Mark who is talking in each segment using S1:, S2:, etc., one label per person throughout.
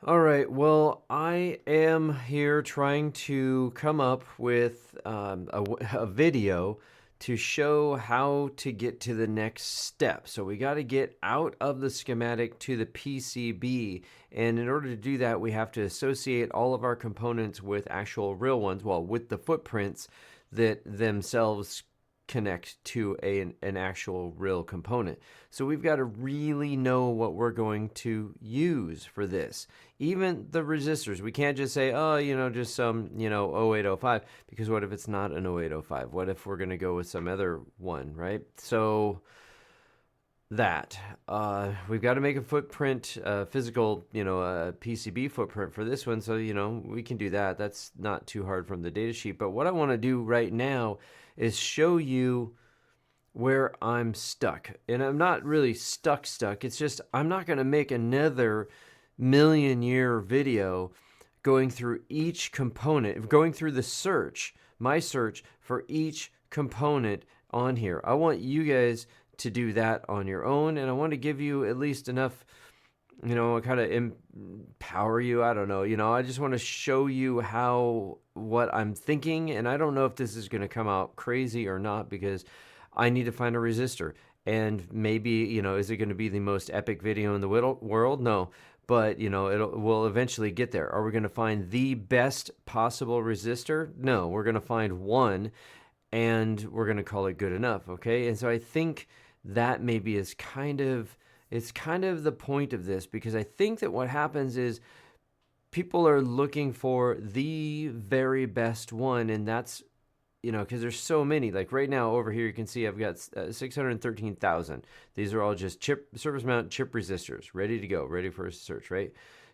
S1: All right, well, I am here trying to come up with a video to show how to get to the next step. So we got to get out of the schematic to the PCB. And in order to do that, we have to associate all of our components with actual real ones, well, with the footprints that themselves connect to an actual real component. So we've got to really know what we're going to use for this. Even the resistors, we can't just say, oh, just some, 0805, because what if it's not an 0805? What if we're going to go with some other one, right? So that we've got to make a footprint, physical, a PCB footprint for this one. So, we can do that. That's not too hard from the data sheet. But what I want to do right now is show you where I'm stuck. And I'm not really stuck. It's just I'm not going to make another million-year video going through each component, going through the search, my search for each component on here. I want you guys to do that on your own, and I want to give you at least enough, kind of empower you. I don't know. I just want to show you what I'm thinking, and I don't know if this is going to come out crazy or not, because I need to find a resistor. And maybe, is it going to be the most epic video in the world? No. But, we'll eventually get there. Are we going to find the best possible resistor? No. We're going to find one, and we're going to call it good enough, okay? And so I think that maybe is kind of the point of this, because I think that what happens is people are looking for the very best one, and that's, because there's so many. Like right now over here, you can see I've got 613,000. These are all just surface mount chip resistors, ready to go, ready for a search, right?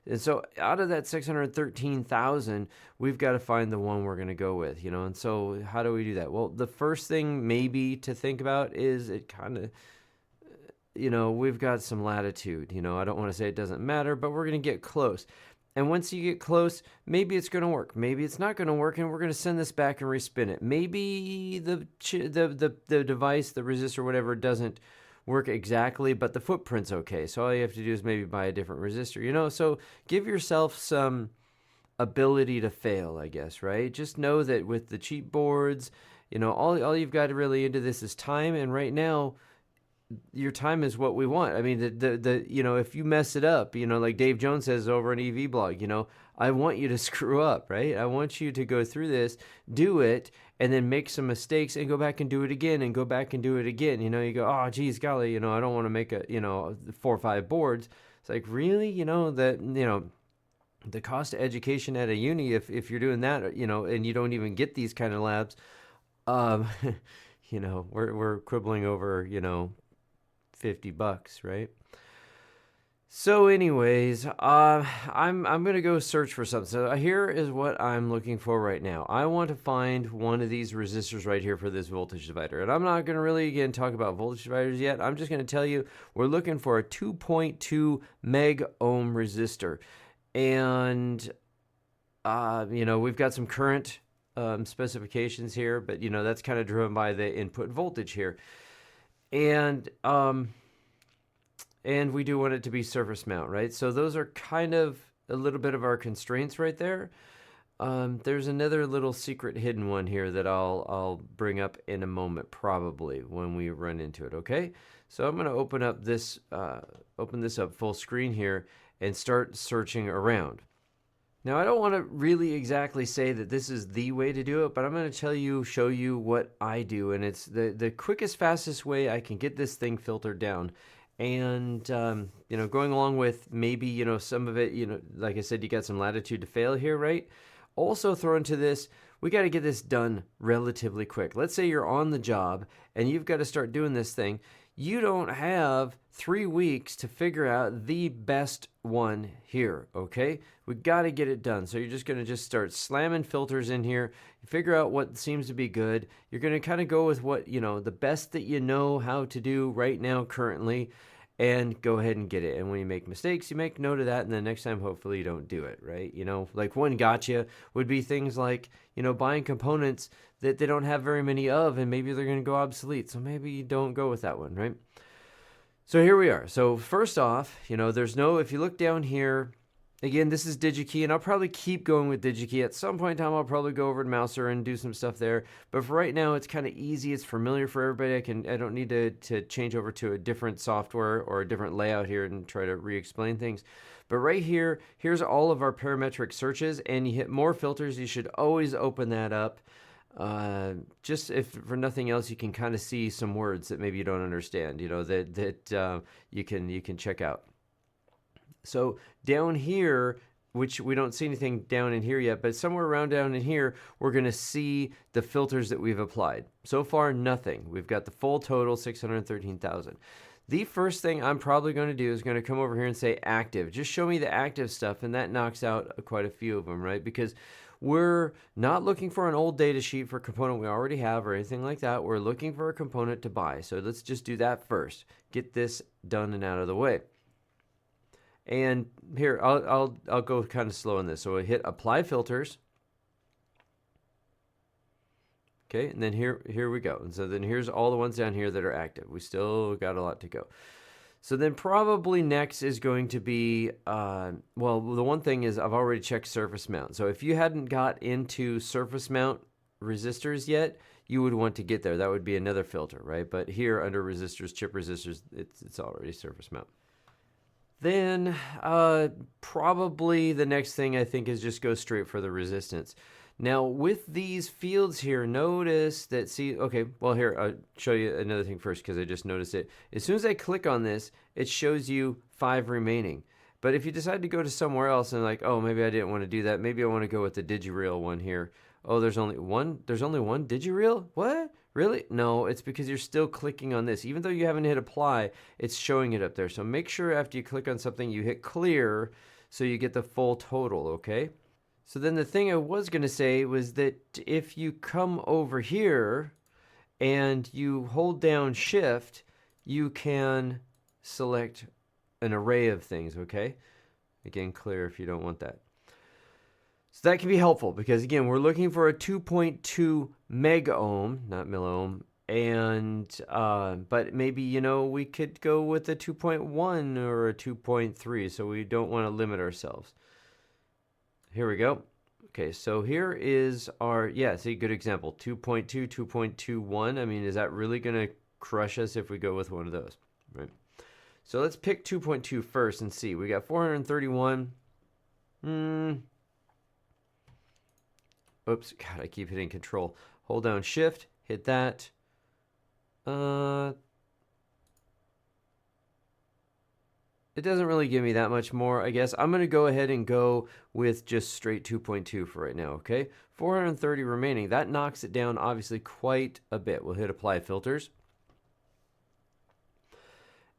S1: And so out of that 613,000, we've got to find the one we're going to go with, and so how do we do that? Well, the first thing maybe to think about is it kind of, we've got some latitude. I don't want to say it doesn't matter, but we're going to get close. And once you get close, maybe it's going to work. Maybe it's not going to work, and we're going to send this back and respin it. Maybe the device, the resistor, whatever, doesn't work exactly, but the footprint's okay. So all you have to do is maybe buy a different resistor, So give yourself some ability to fail, I guess, right? Just know that with the cheap boards, all you've got really into this is time, and right now, your time is what we want. I mean, the if you mess it up, like Dave Jones says over an EV blog, I want you to screw up, right? I want you to go through this, do it, and then make some mistakes and go back and do it again and go back and do it again. You go, oh, geez, golly, I don't want to make 4 or 5 boards. It's like, really? The cost of education at a uni, if you're doing that, and you don't even get these kind of labs, we're quibbling over, $50, right? So anyways, I'm going to go search for something. So here is what I'm looking for right now. I want to find one of these resistors right here for this voltage divider. And I'm not going to really, again, talk about voltage dividers yet. I'm just going to tell you we're looking for a 2.2 meg ohm resistor. And, we've got some current specifications here, but, that's kind of driven by the input voltage here. And we do want it to be surface mount, right? So those are kind of a little bit of our constraints right there. There's another little secret hidden one here that I'll bring up in a moment, probably when we run into it. Okay, so I'm going to open this up full screen here and start searching around. Now, I don't want to really exactly say that this is the way to do it, but I'm going to show you what I do, and it's the quickest, fastest way I can get this thing filtered down. And, going along with maybe, some of it, like I said, you got some latitude to fail here, right? Also throw into this, we got to get this done relatively quick. Let's say you're on the job and you've got to start doing this thing. You don't have 3 weeks to figure out the best one here, okay? We got to get it done. So you're just going to start slamming filters in here, figure out what seems to be good. You're going to kind of go with what, the best that you know how to do right now currently, and go ahead and get it. And when you make mistakes, you make note of that, and then next time, hopefully, you don't do it, right? Like one gotcha would be things like, buying components that they don't have very many of, and maybe they're going to go obsolete. So maybe you don't go with that one, right? So here we are. So first off, if you look down here, Again, this is Digi-Key, and I'll probably keep going with Digi-Key. At some point in time, I'll probably go over to Mouser and do some stuff there. But for right now, it's kind of easy. It's familiar for everybody. I don't need to change over to a different software or a different layout here and try to re-explain things. But right here, here's all of our parametric searches, and you hit more filters. You should always open that up. Just if for nothing else, you can kind of see some words that maybe you don't understand, that you can check out. So down here, which we don't see anything down in here yet, but somewhere around down in here, we're going to see the filters that we've applied. So far, nothing. We've got the full total, 613,000. The first thing I'm probably going to do is going to come over here and say active. Just show me the active stuff, and that knocks out quite a few of them, right? Because we're not looking for an old data sheet for a component we already have or anything like that. We're looking for a component to buy. So let's just do that first. Get this done and out of the way. And here, I'll go kind of slow on this. So I hit apply filters. Okay, and then here we go. And so then here's all the ones down here that are active. We still got a lot to go. So then probably next is going to be, well, the one thing is I've already checked surface mount. So if you hadn't got into surface mount resistors yet, you would want to get there. That would be another filter, right? But here under resistors, chip resistors, it's already surface mount. Then probably the next thing I think is just go straight for the resistance. Now with these fields here, notice that, okay, well here, I'll show you another thing first because I just noticed it. As soon as I click on this, it shows you 5 remaining. But if you decide to go to somewhere else and like, oh, maybe I didn't want to do that. Maybe I want to go with the Digi-Reel one here. Oh, there's only one Digi-Reel? What? Really? No, it's because you're still clicking on this. Even though you haven't hit apply, it's showing it up there. So make sure after you click on something, you hit clear so you get the full total, okay? So then the thing I was going to say was that if you come over here and you hold down shift, you can select an array of things, okay? Again, clear if you don't want that. So that can be helpful because, again, we're looking for a 2.2 mega ohm, not milliohm, and but maybe, we could go with a 2.1 or a 2.3, so we don't want to limit ourselves. Here we go. Okay, so here is our, see, good example, 2.2, 2.21. I mean, is that really going to crush us if we go with one of those, right? So let's pick 2.2 first and see. We got 431. Oops, God, I keep hitting control. Hold down shift, hit that. It doesn't really give me that much more, I guess. I'm going to go ahead and go with just straight 2.2 for right now, okay? 430 remaining. That knocks it down, obviously, quite a bit. We'll hit apply filters.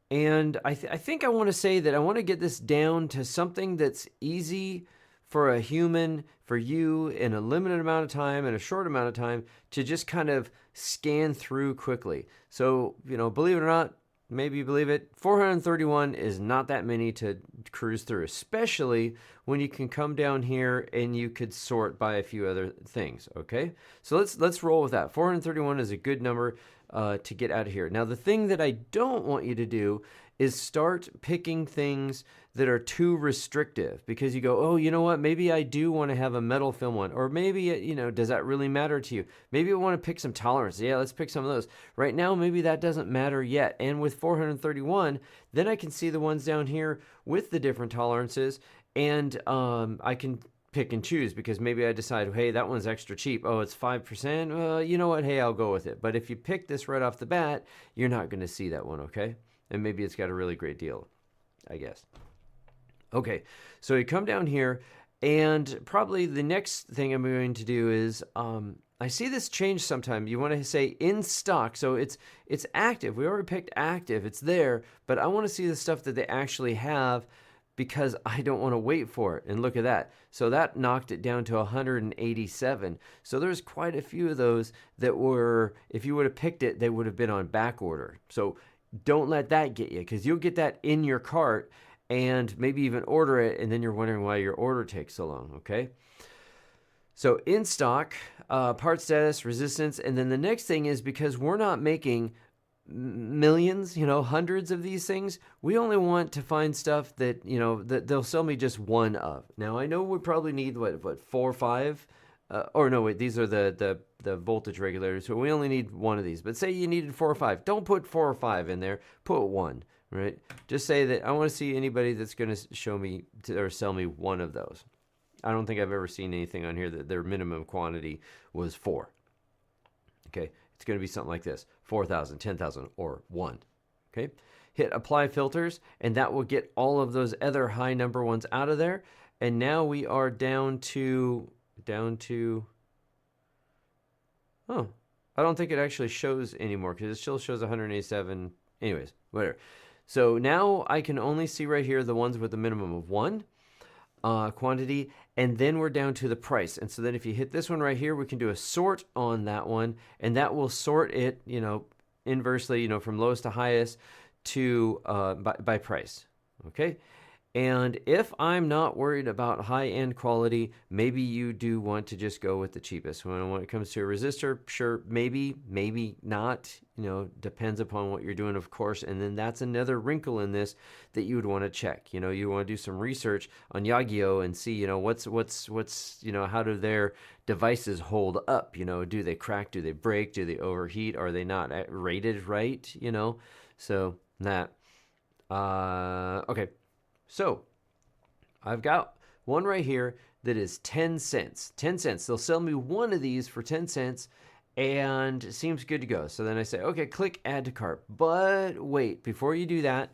S1: And I think I want to say that I want to get this down to something that's easy for a human, for you, in a limited amount of time, in a short amount of time, to just kind of scan through quickly. So, believe it or not, maybe you believe it, 431 is not that many to cruise through, especially when you can come down here and you could sort by a few other things, okay? So let's roll with that. 431 is a good number to get out of here. Now, the thing that I don't want you to do is start picking things that are too restrictive because you go, oh, you know what? Maybe I do want to have a metal film one. Or maybe, does that really matter to you? Maybe I want to pick some tolerance. Yeah, let's pick some of those. Right now, maybe that doesn't matter yet. And with 431, then I can see the ones down here with the different tolerances. And I can pick and choose because maybe I decide, hey, that one's extra cheap. Oh, it's 5%. Well, you know what? Hey, I'll go with it. But if you pick this right off the bat, you're not going to see that one, okay? And maybe it's got a really great deal, I guess. Okay, so you come down here, and probably the next thing I'm going to do is, I see this change sometime. You want to say in stock, so it's active. We already picked active. It's there, but I want to see the stuff that they actually have because I don't want to wait for it. And look at that. So that knocked it down to 187. So there's quite a few of those that were, if you would have picked it, they would have been on back order. So don't let that get you because you'll get that in your cart and maybe even order it, and then you're wondering why your order takes so long, okay? So in stock, part status, resistance, and then the next thing is because we're not making millions, hundreds of these things. We only want to find stuff that, that they'll sell me just one of. Now, I know we probably need, what 4 or 5? Or no, wait, these are the voltage regulators. So we only need one of these. But say you needed 4 or 5. Don't put 4 or 5 in there. Put one, right? Just say that I want to see anybody that's going to show me or sell me one of those. I don't think I've ever seen anything on here that their minimum quantity was 4. Okay, it's going to be something like this: 4,000, 10,000, or 1. Okay, hit apply filters, and that will get all of those other high number ones out of there. And now we are down to, oh, I don't think it actually shows anymore because it still shows 187. Anyways, whatever. So now I can only see right here the ones with a minimum of 1 quantity, and then we're down to the price. And so then if you hit this one right here, we can do a sort on that one, and that will sort it, inversely, from lowest to highest to by price. Okay. And if I'm not worried about high-end quality, maybe you do want to just go with the cheapest. When it comes to a resistor, sure, maybe not. Depends upon what you're doing, of course. And then that's another wrinkle in this that you would want to check. You want to do some research on Yagio and see, what's how do their devices hold up? Do they crack? Do they break? Do they overheat? Are they not rated right? So that. Okay. So I've got one right here that is 10 cents. 10 cents. They'll sell me one of these for 10 cents and it seems good to go. So then I say, okay, click add to cart. But wait, before you do that,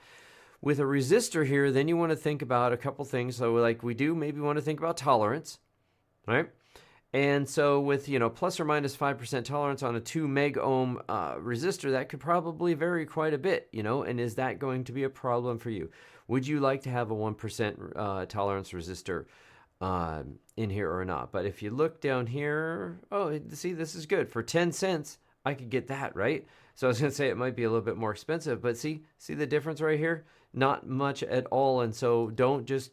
S1: with a resistor here, then you want to think about a couple things. So like we do maybe want to think about tolerance, right? And so with, plus or minus 5% tolerance on a 2 meg ohm resistor, that could probably vary quite a bit, and is that going to be a problem for you? Would you like to have a 1% tolerance resistor in here or not? But if you look down here, oh, see, this is good. For 10 cents, I could get that, right? So I was going to say it might be a little bit more expensive, but see the difference right here? Not much at all. And so don't just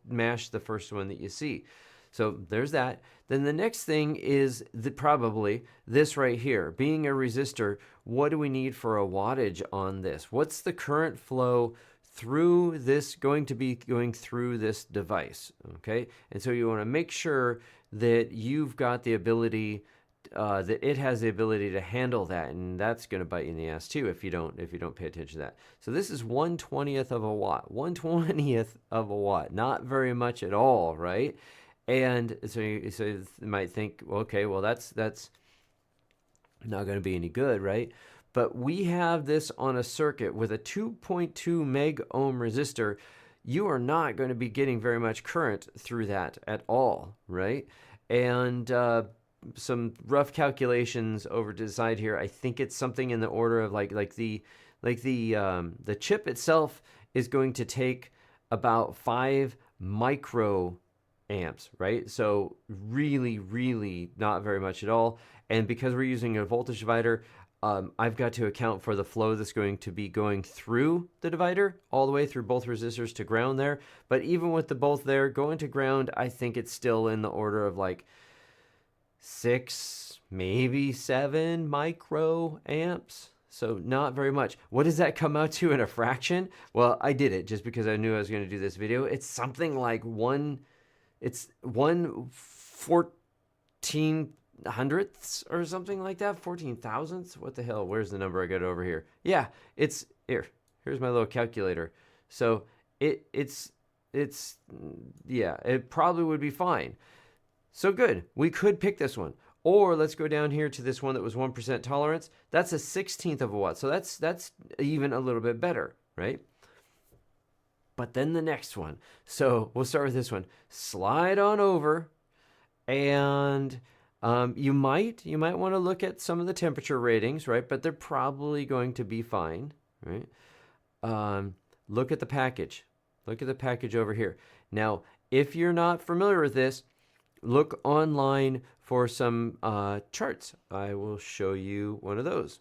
S1: mash the first one that you see. So there's that. Then the next thing is probably this right here. Being a resistor, what do we need for a wattage on this? What's the current flow through this going through this device? Okay, and so you want to make sure that you've got the ability, that it has the ability to handle that, and that's going to bite you in the ass too if you don't pay attention to that. So this is 1/20th of a watt. 1/20th of a watt, not very much at all, right? And so you might think, okay, well that's not going to be any good, right? But we have this on a circuit with a 2.2 meg ohm resistor. You are not going to be getting very much current through that at all, right? And some rough calculations over to the side here. I think it's something in the order of like the chip itself is going to take about 5 micro amps, right? So really not very much at all. And because we're using a voltage divider, I've got to account for the flow that's going to be going through the divider all the way through both resistors to ground there. But even with the both there going to ground, I think it's still in the order of like 6, maybe 7 micro amps. So not very much. What does that come out to in a fraction? Well, I did it just because I knew I was going to do this video. It's something like 1/14 hundredths or something like that. 14 thousandths. What the hell? Where's the number I got over here? Yeah, it's here. Here's my little calculator. So it's yeah, it probably would be fine. So good. We could pick this one. Or let's go down here to this one that was 1% tolerance. That's a 1/16th of a watt. So that's even a little bit better, right? But then the next one. So we'll start with this one. Slide on over, and you might want to look at some of the temperature ratings, right? But they're probably going to be fine, right? Look at the package. Look at the package over here. Now, if you're not familiar with this, look online for some charts. I will show you one of those.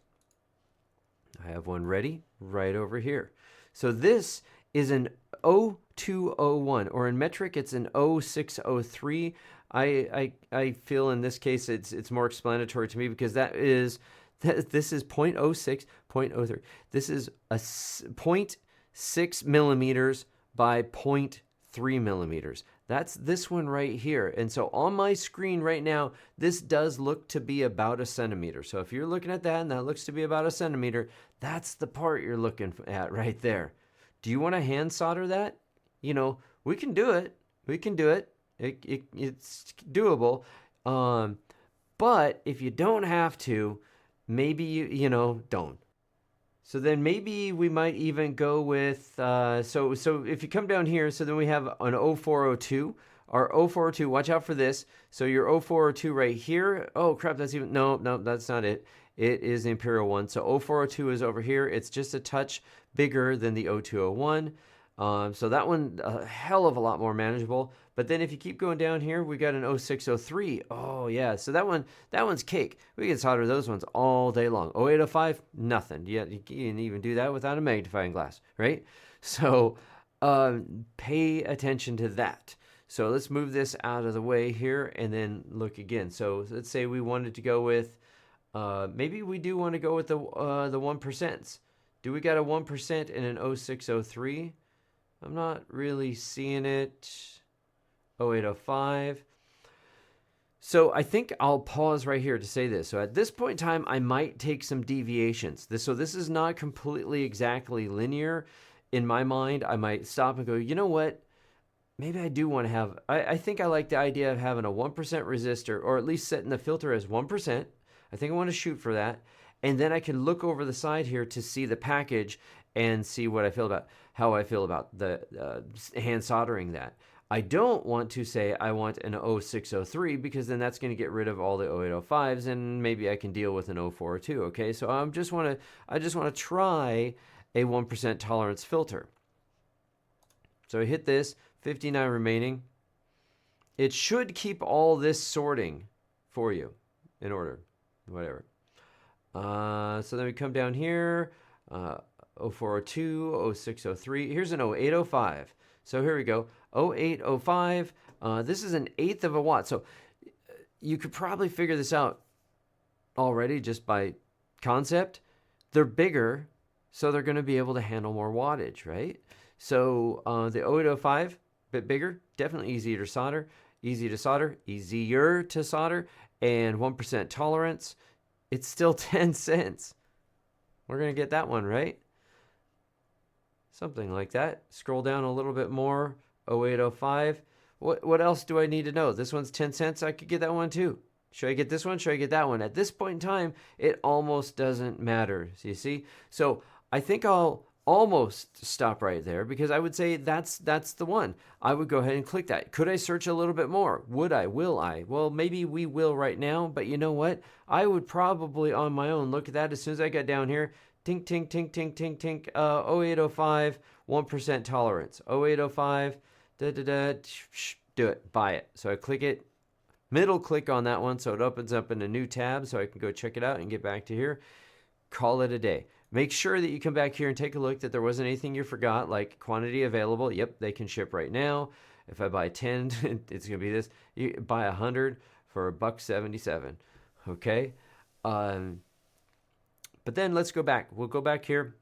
S1: I have one ready right over here. So this is an 0201, or in metric it's an 0603. I feel in this case it's more explanatory to me because that is This is 0.06, 0.03. This is a 0.6 millimeters by 0.3 millimeters. That's this one right here. And so on my screen right now, this does look to be about a centimeter. So if you're looking at that and that looks to be about a centimeter, that's the part you're looking at right there. Do you want to hand solder that? You know, we can do it. We can do it. It's doable. But if you don't have to, maybe you know, don't. So then maybe we might even go with, so if you come down here, so then we have an 0402. Our 0402, watch out for this. So your 0402 right here, oh crap, that's even, no, that's not it. It is the Imperial one. So 0402 is over here. It's just a touch bigger than the 0201. So that one, a hell of a lot more manageable. But then if you keep going down here, we got an 0603. Oh yeah, so that one's cake. We can solder those ones all day long. 0805, nothing. You can even do that without a magnifying glass, right? So pay attention to that. So let's move this out of the way here and then look again. So let's say we wanted to go with, maybe we do want to go with the 1%. Do we got a 1% in an 0603? I'm not really seeing it. 0805. So I think I'll pause right here to say this. So at this point in time, I might take some deviations. So this is not completely exactly linear. In my mind, I might stop and go, you know what? Maybe I do want to have, I think I like the idea of having a 1% resistor, or at least setting the filter as 1%. I think I want to shoot for that. And then I can look over the side here to see the package and see what I feel about, how I feel about the hand soldering that. I don't want to say I want an 0603 because then that's going to get rid of all the 0805s and maybe I can deal with an 0402. Okay, so I just want to try a 1% tolerance filter. So I hit this, 59 remaining. It should keep all this sorting for you in order, whatever. So then we come down here, 0402, 0603. Here's an 0805. So here we go, 0805. This is an 1/8 of a watt. So you could probably figure this out already just by concept. They're bigger, so they're going to be able to handle more wattage, right? So the 0805, a bit bigger, definitely easier to solder, easier to solder, and 1% tolerance. It's still 10 cents. We're going to get that one, right? Something like that. Scroll down a little bit more. 0805. What else do I need to know? This one's 10 cents. I could get that one too. Should I get this one? Should I get that one? At this point in time, it almost doesn't matter. So you see? So I think I'll almost stop right there because I would say that's the one. I would go ahead and click that. Could I search a little bit more? Would I? Will I? Well, maybe we will right now, but you know what? I would probably on my own look at that as soon as I got down here. Tink, tink, tink, tink, tink, tink. 0805, 1% tolerance. 0805, do it, buy it. So I click it, middle click on that one so it opens up in a new tab so I can go check it out and get back to here. Call it a day. Make sure that you come back here and take a look that there wasn't anything you forgot, like quantity available. Yep, they can ship right now. If I buy 10, it's going to be this. You buy 100 for $1.77. Okay? But then let's go back. We'll go back here,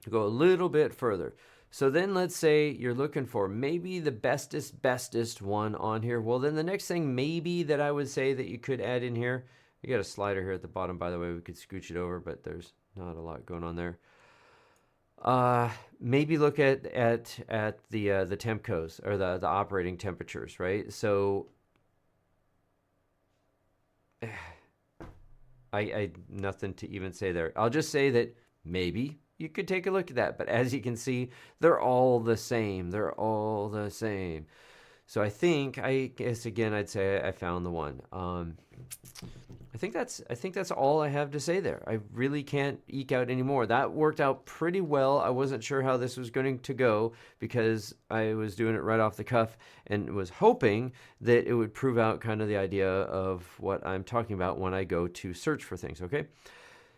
S1: go a little bit further. So then let's say you're looking for maybe the bestest one on here. Well, then the next thing maybe that I would say that you could add in here, you got a slider here at the bottom, by the way. We could scooch it over, but there's not a lot going on there. Maybe look at the tempcos or the operating temperatures, right? So I nothing to even say there. I'll just say that maybe you could take a look at that. But as you can see, they're all the same. They're all the same. So I guess again, I'd say I found the one. I think that's all I have to say there. I really can't eke out any more. That worked out pretty well. I wasn't sure how this was going to go because I was doing it right off the cuff and was hoping that it would prove out kind of the idea of what I'm talking about when I go to search for things, okay?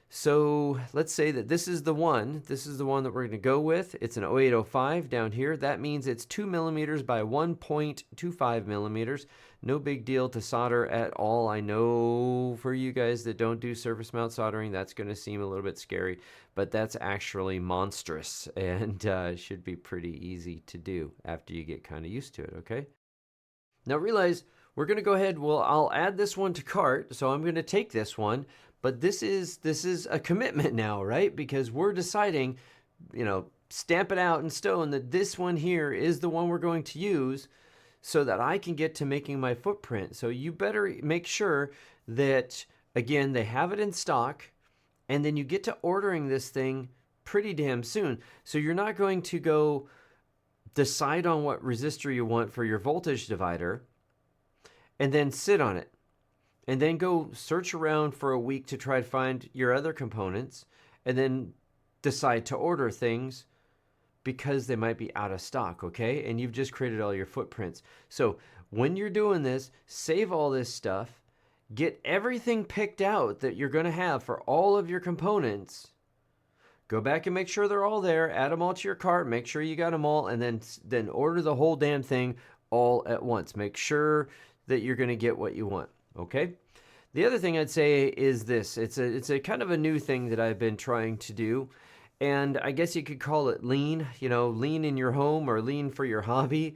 S1: So let's say that this is the one. This is the one that we're going to go with. It's an 0805 down here. That means it's 2 millimeters by 1.25 millimeters. No big deal to solder at all. I know for you guys that don't do surface mount soldering, that's going to seem a little bit scary, but that's actually monstrous and should be pretty easy to do after you get kind of used to it, okay? Now realize we're going to go ahead, well, I'll add this one to cart, so I'm going to take this one, but this is a commitment now, right? Because we're deciding, stamp it out in stone that this one here is the one we're going to use so that I can get to making my footprint. So you better make sure that, again, they have it in stock, and then you get to ordering this thing pretty damn soon. So you're not going to go decide on what resistor you want for your voltage divider and then sit on it and then go search around for a week to try to find your other components and then decide to order things because they might be out of stock, okay? And you've just created all your footprints. So when you're doing this, save all this stuff, get everything picked out that you're going to have for all of your components. Go back and make sure they're all there, add them all to your cart, make sure you got them all, and then order the whole damn thing all at once. Make sure that you're going to get what you want, okay? The other thing I'd say is this. It's a kind of a new thing that I've been trying to do, and I guess you could call it lean, lean in your home or lean for your hobby.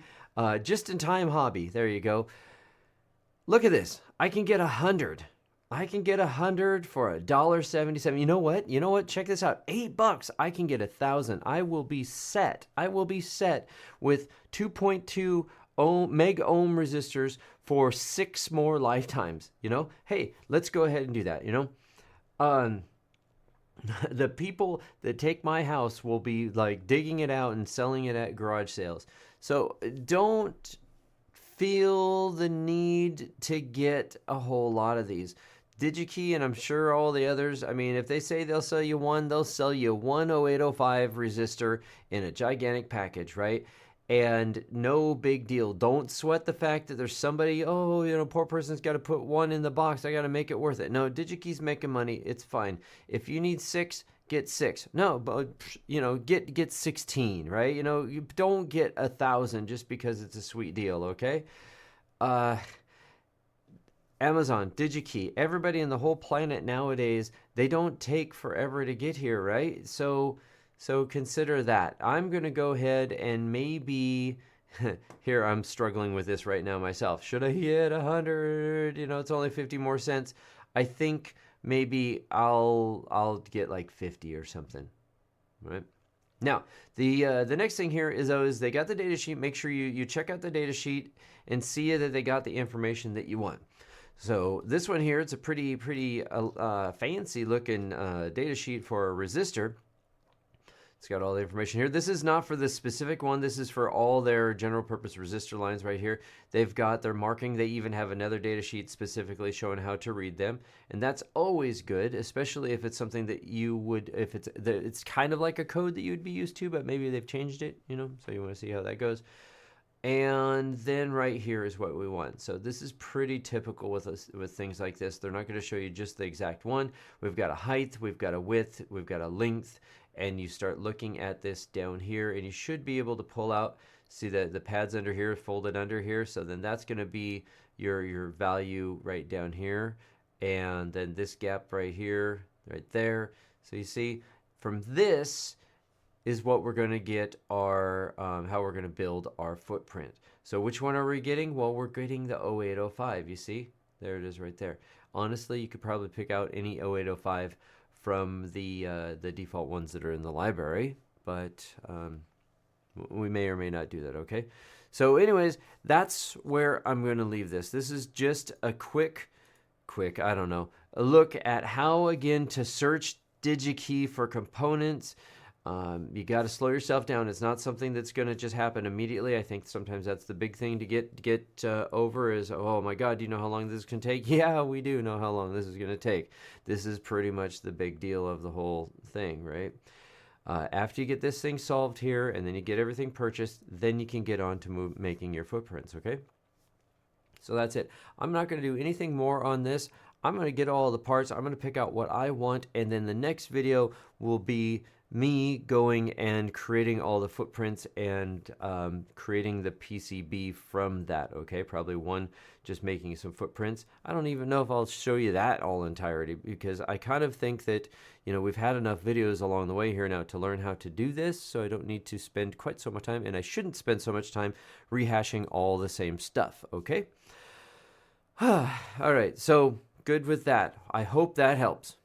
S1: Just-in-time hobby, there you go. Look at this. I can get 100. I can get 100 for $1.77. You know what? Check this out. $8. I can get 1,000. I will be set. I will be set with 2.2 meg ohm resistors for 6 more lifetimes. Hey, let's go ahead and do that. The people that take my house will be like digging it out and selling it at garage sales. So don't feel the need to get a whole lot of these. Digi-Key, and I'm sure all the others, if they say they'll sell you one, they'll sell you one 0805 resistor in a gigantic package, right? And no big deal. Don't sweat the fact that there's somebody, poor person's got to put one in the box. I got to make it worth it. No, Digi-Key's making money. It's fine. If you need 6, get 6. No, but, get 16, right? You don't get 1,000 just because it's a sweet deal, okay? Amazon, Digi-Key, everybody in the whole planet nowadays, they don't take forever to get here, right? So consider that. I'm going to go ahead and maybe, here I'm struggling with this right now myself. Should I hit 100? It's only 50 more cents. I think maybe I'll get like 50 or something, right? Now, the next thing here is they got the data sheet. Make sure you check out the data sheet and see that they got the information that you want. So this one here, it's a pretty fancy looking data sheet for a resistor. It's got all the information here. This is not for this specific one. This is for all their general purpose resistor lines right here. They've got their marking. They even have another data sheet specifically showing how to read them. And that's always good, especially if it's something that you would, if it's kind of like a code that you'd be used to, but maybe they've changed it, so you want to see how that goes. And then right here is what we want. So this is pretty typical with things like this. They're not going to show you just the exact one. We've got a height, we've got a width, we've got a length, and you start looking at this down here, and you should be able to pull out, see the pads under here, folded under here. So then that's going to be your value right down here. And then this gap right here, right there. So you see, from this is what we're going to get our, how we're going to build our footprint. So which one are we getting? Well, we're getting the 0805, you see? There it is right there. Honestly, you could probably pick out any 0805 from the default ones that are in the library, but we may or may not do that, okay? So anyways, that's where I'm going to leave this. This is just a quick, I don't know, a look at how, again, to search Digi-Key for components. You got to slow yourself down. It's not something that's going to just happen immediately. I think sometimes that's the big thing to get over is, oh my God, do you know how long this can take? Yeah, we do know how long this is going to take. This is pretty much the big deal of the whole thing, right? After you get this thing solved here and then you get everything purchased, then you can get on to making your footprints, okay? So that's it. I'm not going to do anything more on this. I'm going to get all the parts. I'm going to pick out what I want, and then the next video will be me going and creating all the footprints and creating the PCB from that, okay? Probably one just making some footprints. I don't even know if I'll show you that all entirety, because I kind of think that, you know, we've had enough videos along the way here now to learn how to do this, so I don't need to spend quite so much time, and I shouldn't spend so much time rehashing all the same stuff, okay? All right, so good with that. I hope that helps.